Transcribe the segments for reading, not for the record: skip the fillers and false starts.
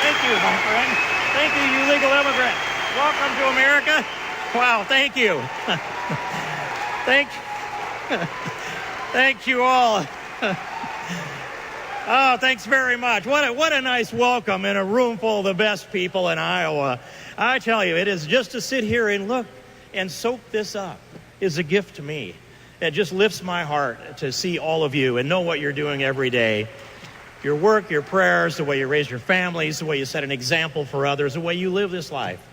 Thank you, my friend. Thank you, you legal immigrant. Welcome to America. Wow, thank you. Thank you all. Oh, thanks very much. What a nice welcome in a room full of the best people in Iowa. I tell you, it is just to sit here and look and soak this up is a gift to me. It just lifts my heart to see all of you and know what you're doing every day. Your work, your prayers, the way you raise your families, the way you set an example for others, the way you live this life.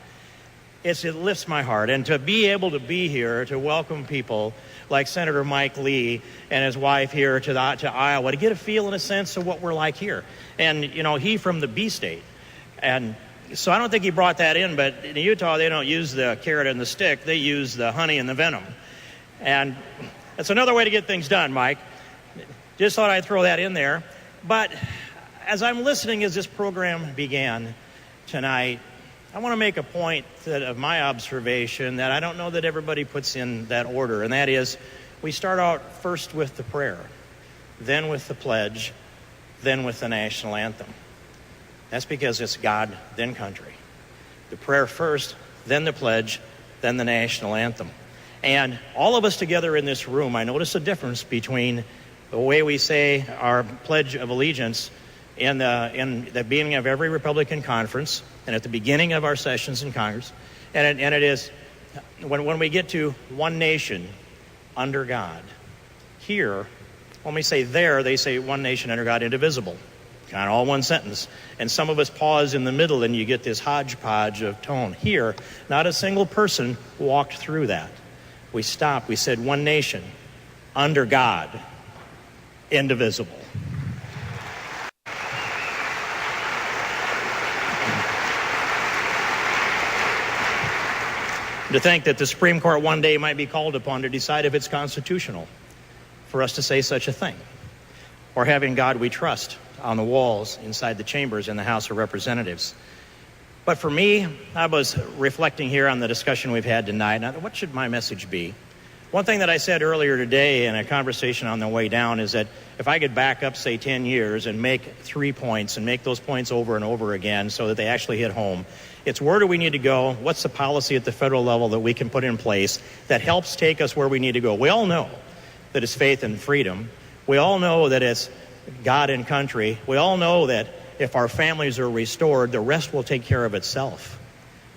It lifts my heart. And to be able to be here to welcome people like Senator Mike Lee and his wife here to Iowa, to get a feel and a sense of what we're like here. And, you know, he from the B state. And so I don't think he brought that in, but in Utah, they don't use the carrot and the stick. They use the honey and the venom. And that's another way to get things done, Mike. Just thought I'd throw that in there. But as I'm listening as this program began tonight, I want to make a point of my observation that I don't know that everybody puts in that order, and that is we start out first with the prayer, then with the pledge, then with the national anthem. That's because it's God, then country. The prayer first, then the pledge, then the national anthem. And all of us together in this room, I notice a difference between the way we say our Pledge of Allegiance in the beginning of every Republican conference and at the beginning of our sessions in Congress. And it is when we get to one nation under God. Here, when we say there, they say one nation under God, indivisible. Kind of all one sentence. And some of us pause in the middle and you get this hodgepodge of tone. Here, not a single person walked through that. We stopped. We said one nation under God, indivisible. To think that the Supreme Court one day might be called upon to decide if it's constitutional for us to say such a thing. Or having God we trust on the walls inside the chambers in the House of Representatives. But for me, I was reflecting here on the discussion we've had tonight. Now, what should my message be? One thing that I said earlier today in a conversation on the way down is that if I could back up, say, 10 years and make 3 points and make those points over and over again so that they actually hit home, it's where do we need to go? What's the policy at the federal level that we can put in place that helps take us where we need to go? We all know that it's faith and freedom. We all know that it's God and country. We all know that if our families are restored, the rest will take care of itself.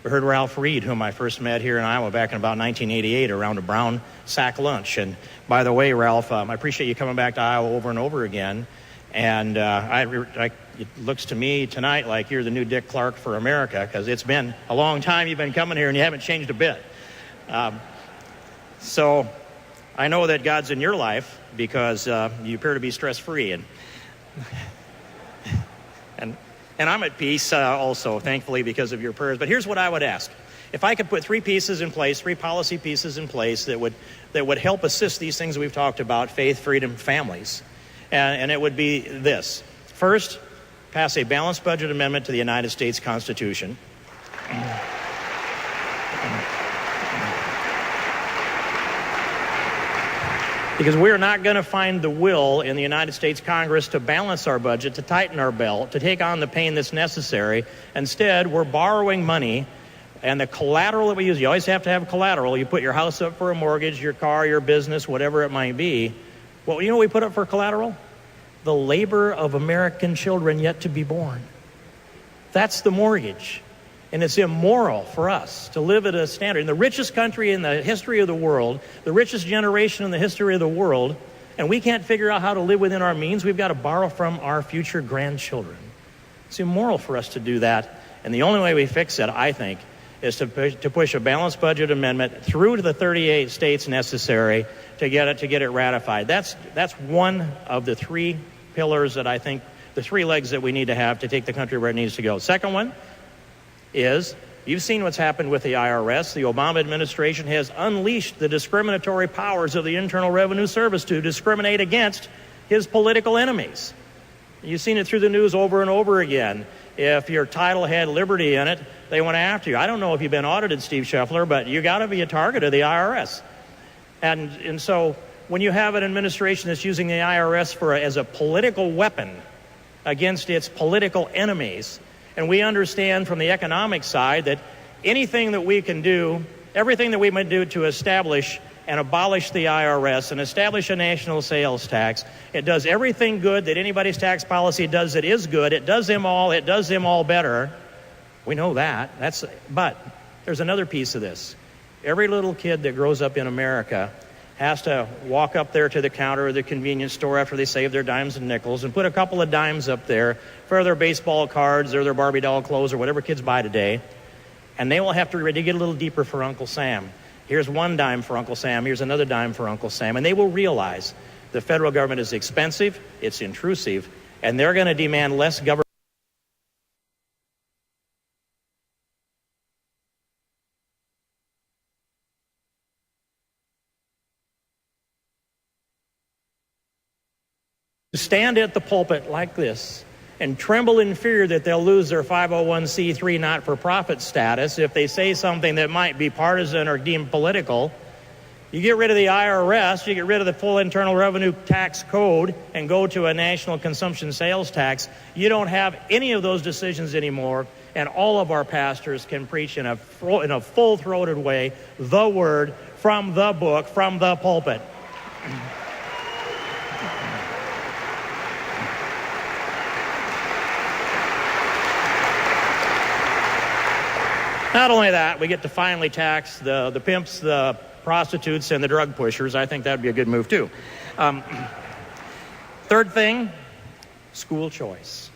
We heard Ralph Reed, whom I first met here in Iowa back in about 1988 around a brown sack lunch. And by the way, Ralph, I appreciate you coming back to Iowa over and over again. And it looks to me tonight like you're the new Dick Clark for America, because it's been a long time you've been coming here and you haven't changed a bit. So I know that God's in your life because you appear to be stress-free. And I'm at peace also, thankfully, because of your prayers. But here's what I would ask. If I could put 3 pieces in place, 3 policy pieces in place that would help assist these things we've talked about, faith, freedom, families, and it would be this. First, pass a balanced budget amendment to the United States Constitution. Because we are not going to find the will in the United States Congress to balance our budget, to tighten our belt, to take on the pain that's necessary. Instead, we're borrowing money, and the collateral that we use, you always have to have collateral. You put your house up for a mortgage, your car, your business, whatever it might be. Well, you know what we put up for collateral? The labor of American children yet to be born. That's the mortgage. And it's immoral for us to live at a standard. In the richest country in the history of the world, the richest generation in the history of the world, and we can't figure out how to live within our means, we've got to borrow from our future grandchildren. It's immoral for us to do that. And the only way we fix it, I think, is to push a balanced budget amendment through to the 38 states necessary to get it ratified. That's one of the 3 pillars that I think, the 3 legs that we need to have to take the country where it needs to go. Second one is, you've seen what's happened with the IRS. The Obama administration has unleashed the discriminatory powers of the Internal Revenue Service to discriminate against his political enemies. You've seen it through the news over and over again. If your title had liberty in it, they went after you. I don't know if you've been audited, Steve Scheffler, but you got to be a target of the IRS. And so when you have an administration that's using the IRS as a political weapon against its political enemies, And we understand from the economic side that anything that we can do, everything that we might do to establish and abolish the IRS and establish a national sales tax, it does everything good that anybody's tax policy does that is good. It does them all better. We know that. But there's another piece of this. Every little kid that grows up in America has to walk up there to the counter of the convenience store after they save their dimes and nickels and put a couple of dimes up there for their baseball cards or their Barbie doll clothes or whatever kids buy today. And they will have to dig a little deeper for Uncle Sam. Here's one dime for Uncle Sam. Here's another dime for Uncle Sam. And they will realize the federal government is expensive, it's intrusive, and they're going to demand less government. Stand at the pulpit like this and tremble in fear that they'll lose their 501c3 not-for-profit status if they say something that might be partisan or deemed political. You get rid of the IRS, you get rid of the full Internal Revenue Tax Code and go to a national consumption sales tax. You don't have any of those decisions anymore, and all of our pastors can preach in a full-throated way the word from the book, from the pulpit. Not only that, we get to finally tax the pimps, the prostitutes, and the drug pushers. I think that would be a good move, too. Third thing, school choice.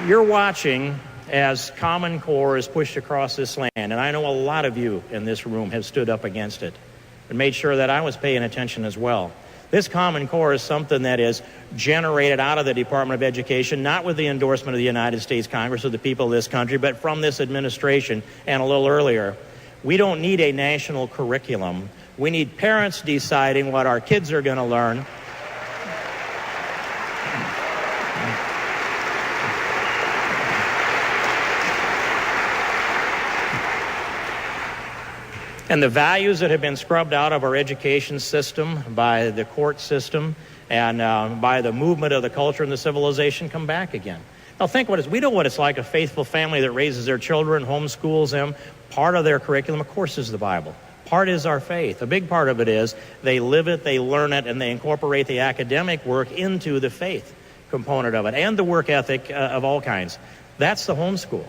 You're watching as Common Core is pushed across this land, and I know a lot of you in this room have stood up against it and made sure that I was paying attention as well. This Common Core is something that is generated out of the Department of Education, not with the endorsement of the United States Congress or the people of this country, but from this administration and a little earlier. We don't need a national curriculum. We need parents deciding what our kids are going to learn. And the values that have been scrubbed out of our education system by the court system and by the movement of the culture and the civilization come back again. Now think what it is. We know what it's like, a faithful family that raises their children, homeschools them. Part of their curriculum, of course, is the Bible. Part is our faith. A big part of it is they live it, they learn it, and they incorporate the academic work into the faith component of it and the work ethic of all kinds. That's the homeschool.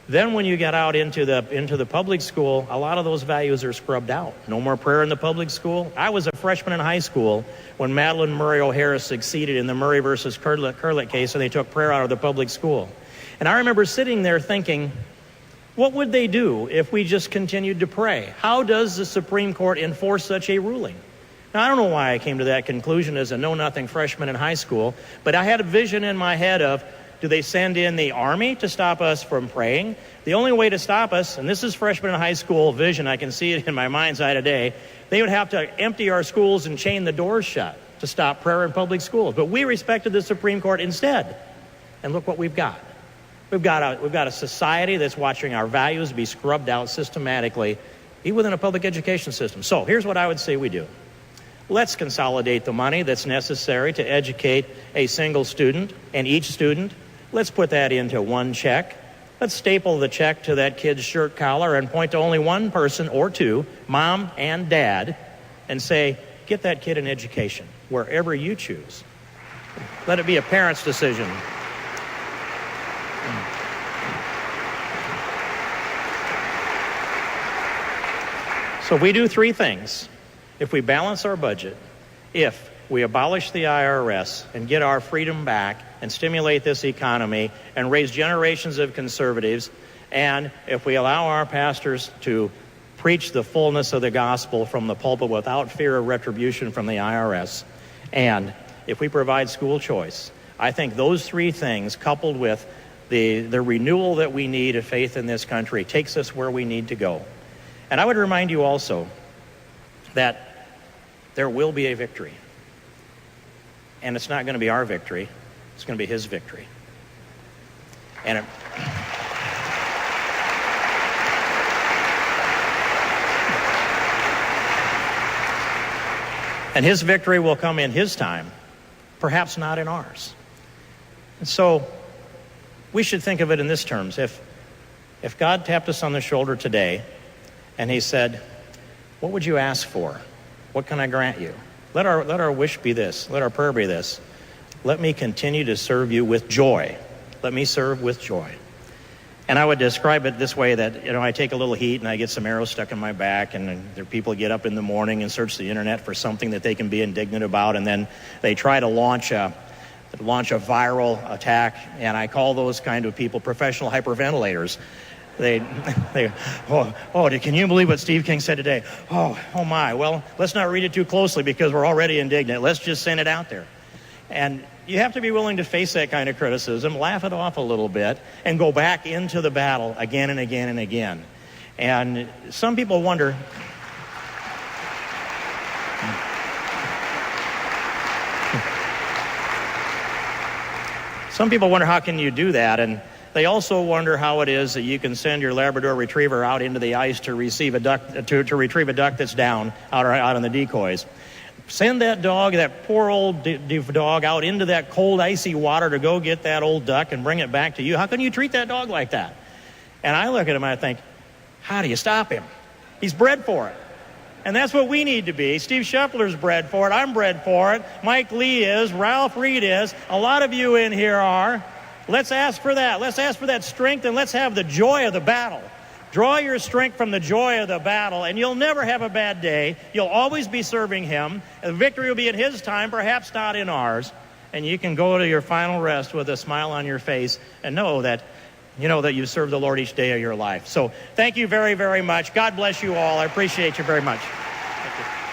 Then when you get out into the public school, a lot of those values are scrubbed out. No more prayer in the public school. I was a freshman in high school when Madeline Murray O'Hara succeeded in the Murray versus Curlett case, and they took prayer out of the public school. And I remember sitting there thinking, what would they do if we just continued to pray? How does the Supreme Court enforce such a ruling? Now, I don't know why I came to that conclusion as a know-nothing freshman in high school, but I had a vision in my head of, do they send in the army to stop us from praying? The only way to stop us, and this is freshman in high school vision, I can see it in my mind's eye today, they would have to empty our schools and chain the doors shut to stop prayer in public schools. But we respected the Supreme Court instead. And look what we've got. We've got a society that's watching our values be scrubbed out systematically, even within a public education system. So here's what I would say we do. Let's consolidate the money that's necessary to educate a single student and each student. Let's put that into one check. Let's staple the check to that kid's shirt collar and point to only one person or two, mom and dad, and say, get that kid an education wherever you choose. Let it be a parent's decision. So we do three things. If we balance our budget, if we abolish the IRS and get our freedom back and stimulate this economy and raise generations of conservatives, and if we allow our pastors to preach the fullness of the gospel from the pulpit without fear of retribution from the IRS, and if we provide school choice, I think those three things, coupled with the renewal that we need of faith in this country, takes us where we need to go. And I would remind you also that there will be a victory. And it's not going to be our victory. It's going to be his victory. And his victory will come in his time, perhaps not in ours. And so we should think of it in this terms. If God tapped us on the shoulder today and he said, what would you ask for? What can I grant you? Let our wish be this. Let our prayer be this. Let me continue to serve you with joy. Let me serve with joy. And I would describe it this way, that, I take a little heat and I get some arrows stuck in my back, and there are people get up in the morning and search the internet for something that they can be indignant about, and then they try to launch a viral attack, and I call those kind of people professional hyperventilators. They can you believe what Steve King said today? Oh my. Well, let's not read it too closely because we're already indignant. Let's just send it out there. And you have to be willing to face that kind of criticism, laugh it off a little bit, and go back into the battle again and again and again. And some people wonder, how can you do that? And they also wonder how it is that you can send your Labrador Retriever out into the ice to retrieve a duck that's down out on the decoys. Send that dog, that poor old dog, out into that cold, icy water to go get that old duck and bring it back to you. How can you treat that dog like that? And I look at him and I think, how do you stop him? He's bred for it. And that's what we need to be. Steve Scheffler's bred for it. I'm bred for it. Mike Lee is. Ralph Reed is. A lot of you in here are. Let's ask for that. Let's ask for that strength, and let's have the joy of the battle. Draw your strength from the joy of the battle, and you'll never have a bad day. You'll always be serving him. The victory will be in his time, perhaps not in ours. And you can go to your final rest with a smile on your face and know that you serve the Lord each day of your life. So thank you very, very much. God bless you all. I appreciate you very much. Thank you.